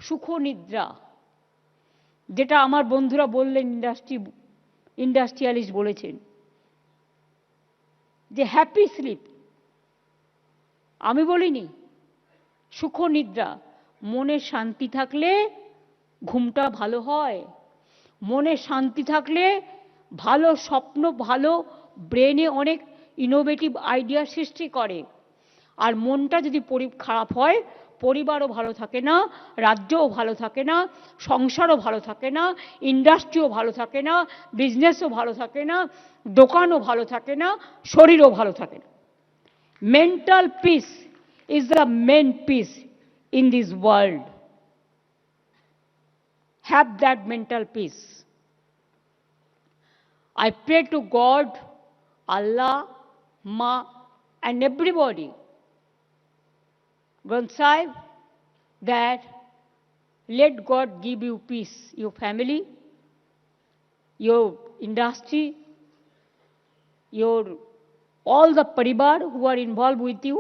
সুখনিদ্রা, যেটা আমার বন্ধুরা বললেন, ইন্ডাস্ট্রিয়ালিস্ট বলেছেন যে হ্যাপি স্লিপ। আমি বলিনি, সুখনিদ্রা। মনে শান্তি থাকলে ঘুমটা ভালো হয়, মনে শান্তি থাকলে ভালো স্বপ্ন, ভালো ব্রেনে অনেক ইনোভেটিভ আইডিয়া সৃষ্টি করে। আর মনটা যদি খারাপ হয়, পরিবারও ভালো থাকে না, রাজ্যও ভালো থাকে না, সংসারও ভালো থাকে না, ইন্ডাস্ট্রিও ভালো থাকে না, বিজনেসও ভালো থাকে না, দোকানও ভালো থাকে না, শরীরও ভালো থাকে না। Mental peace is the main peace in this world. Have that mental peace. I pray to God, Allah, Ma, and everybody, Granth Sahib, that let God give you peace, your family, your industry, your all the paribar who are involved with you,